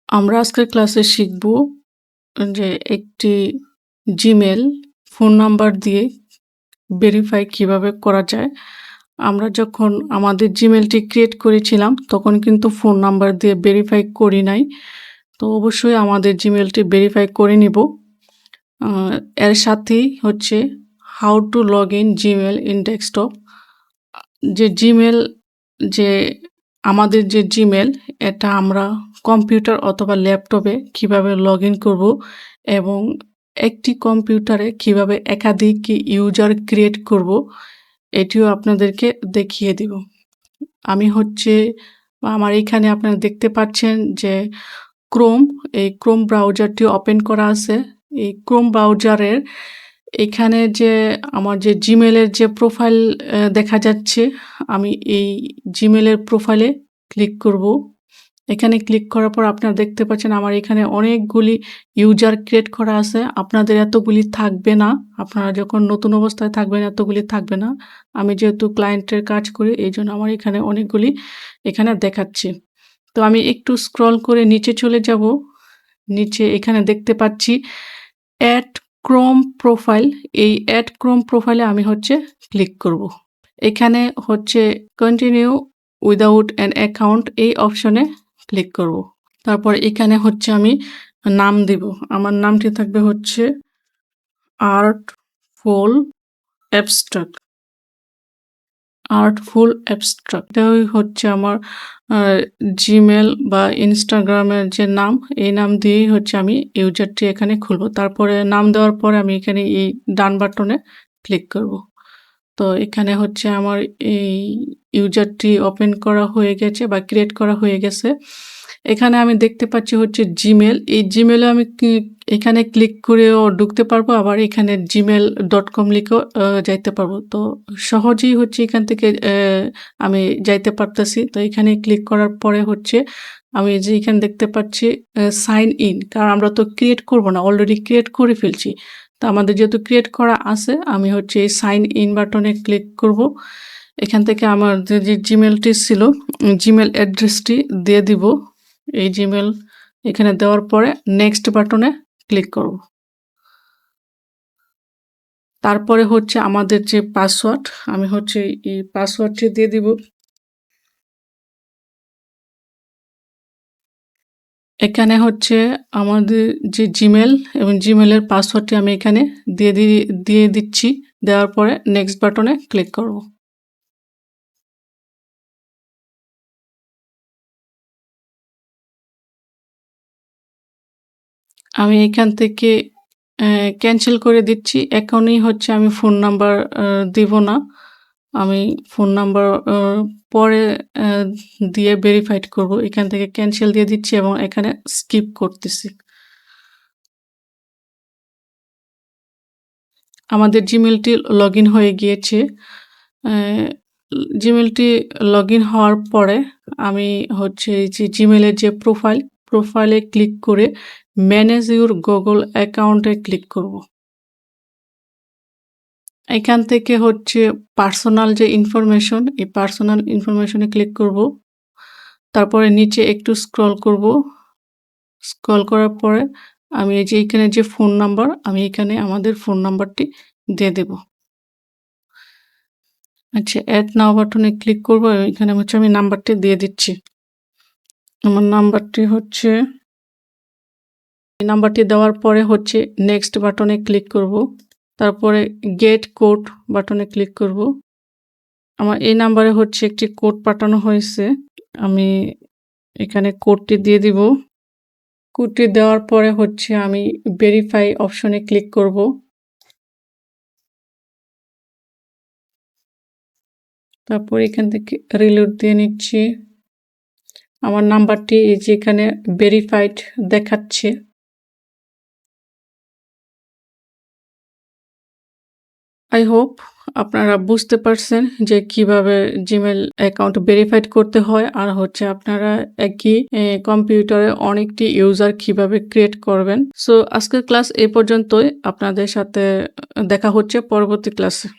আমরা আজকের ক্লাসে শিখব যে একটি জিমেল ফোন নাম্বার দিয়ে ভেরিফাই কিভাবে করা যায়। আমরা যখন আমাদের জিমেলটি ক্রিয়েট করেছিলাম তখন কিন্তু ফোন নাম্বার দিয়ে ভেরিফাই করি নাই। তো অবশ্যই আমাদের জিমেলটি ভেরিফাই করে নিব। এর সাথেই হচ্ছে how to log in Gmail in desktop. যে জিমেল যে আমাদের যে জিমেল এটা আমরা কম্পিউটার অথবা ল্যাপটপে কিভাবে লগ ইন করবো এবং একটি কম্পিউটারে কিভাবে একাধিক ইউজার ক্রিয়েট করব এটিও আপনাদেরকে দেখিয়ে দিব। আমি হচ্ছে আমার এখানে আপনারা দেখতে পাচ্ছেন যে এই ক্রোম ব্রাউজারটি ওপেন করা আছে। এই ক্রোম ব্রাউজারের এখানে যে আমার যে জিমেলের যে প্রোফাইল দেখা যাচ্ছে, আমি এই জিমেলের প্রোফাইলে ক্লিক করব। এখানে ক্লিক করার পর আপনারা দেখতে পাচ্ছেন আমার এখানে অনেকগুলি ইউজার ক্রিয়েট করা আছে। আপনাদের এতগুলি থাকবে না, আপনারা যখন নতুন অবস্থায় থাকবেন এতগুলি থাকবে না। আমি যেহেতু ক্লায়েন্টের কাজ করি এই জন্য আমার এখানে অনেকগুলি এখানে দেখাচ্ছে। তো আমি একটু স্ক্রল করে নিচে চলে যাব। নিচে এখানে দেখতে পাচ্ছি অ্যাড ক্রোম প্রোফাইল। এই অ্যাড ক্রোম প্রোফাইলে আমি হচ্ছে ক্লিক করব। এখানে হচ্ছে কন্টিনিউ উইদাউট অ্যান অ্যাকাউন্ট এই অপশনে ক্লিক করব। তারপর এখানে হচ্ছে আমি নাম দিব। আমার নামটি থাকবে হচ্ছে আর্টফুল অ্যাবস্ট্রাক্ট। এটাই হচ্ছে আমার জিমেল বা ইনস্টাগ্রামের যে নাম, এই নাম দিয়েই হচ্ছে আমি ইউজারটি এখানে খুলব। তারপরে নাম দেওয়ার পরে আমি এখানে এই ডান বাটনে ক্লিক করব। তো এখানে হচ্ছে আমার এই ইউজারটি ওপেন করা হয়ে গেছে বা ক্রিয়েট করা হয়ে গেছে। এখানে আমি দেখতে পাচ্ছি হচ্ছে জিমেল। এই জিমেলে আমি এখানে ক্লিক করেও ঢুকতে পারবো, আবার এখানে gmail.com লিখেও যাইতে পারবো। তো সহজেই হচ্ছে এখান থেকে আমি যাইতে পারতেছি। তো এখানে ক্লিক করার পরে হচ্ছে আমি যে এখানে দেখতে পাচ্ছি সাইন ইন, কারণ আমরা তো ক্রিয়েট করব না, অলরেডি ক্রিয়েট করে ফেলছি। তো আমাদের যেহেতু ক্রিয়েট করা আছে আমি হচ্ছে এই সাইন ইন বাটনে ক্লিক করব। এখান থেকে আমার যে জিমেলটি ছিল জিমেল অ্যাড্রেসটি দিয়ে দিব। এই জিমেল এখানে দেওয়ার পরে নেক্সট বাটনে ক্লিক করব। তারপরে হচ্ছে আমাদের যে পাসওয়ার্ড, আমি হচ্ছে এই পাসওয়ার্ডটি দিয়ে দিব। এখানে হচ্ছে আমাদের যে জিমেল এবং জিমেলের পাসওয়ার্ডটি আমি এখানে দিয়ে দিচ্ছি। দেওয়ার পরে নেক্সট বাটনে ক্লিক করব। আমি এখান থেকে ক্যানসেল করে দিচ্ছি। এখনই হচ্ছে আমি ফোন নাম্বার দিব না। আমি ফোন নাম্বার পরে দিয়ে ভেরিফাইড করব। এখান থেকে ক্যানসেল দিয়ে দিচ্ছি এবং এখানে স্কিপ করতেছি। আমাদের জিমেলটি লগ ইন হয়ে গিয়েছে। জিমেলটি লগ ইন হওয়ার পরে আমি হচ্ছে যে জিমেলের যে প্রোফাইলে ক্লিক করে ম্যানেজ ইউর গুগল অ্যাকাউন্টে ক্লিক করব। এখান থেকে হচ্ছে পার্সোনাল যে ইনফরমেশন, এই পার্সোনাল ইনফরমেশনে ক্লিক করব। তারপরে নিচে একটু স্ক্রল করব। স্ক্রল করার পরে আমি এই যে এখানে যে ফোন নাম্বার, আমি এখানে আমাদের ফোন নাম্বারটি দিয়ে দেব। আচ্ছা, অ্যাড নাও বাটনে ক্লিক করব। এখানে হচ্ছে আমি নাম্বারটি দিয়ে দিচ্ছি। আমার নাম্বারটি হচ্ছে, এই নাম্বারটি দেওয়ার পরে হচ্ছে নেক্সট বাটনে ক্লিক করব। তারপরে গেট কোড বাটনে ক্লিক করব। আমার এই নাম্বারে হচ্ছে একটি কোড পাঠানো হয়েছে, আমি এখানে কোডটি দিয়ে দিব। কোডটি দেওয়ার পরে হচ্ছে আমি ভেরিফাই অপশনে ক্লিক করব। তারপর এখান থেকে রিলোড দিয়ে নিচ্ছি। আমার নাম্বারটি এই যে এখানে ভেরিফাইড দেখাচ্ছে। আই হোপ আপনারা বুঝতে পারছেন যে কিভাবে জিমেল অ্যাকাউন্ট ভেরিফাইড করতে হয়, আর হচ্ছে আপনারা একই কম্পিউটারে অনেকটি ইউজার কিভাবে ক্রিয়েট করবেন। সো আজকের ক্লাস এই পর্যন্তই। আপনাদের সাথে দেখা হচ্ছে পরবর্তী ক্লাসে।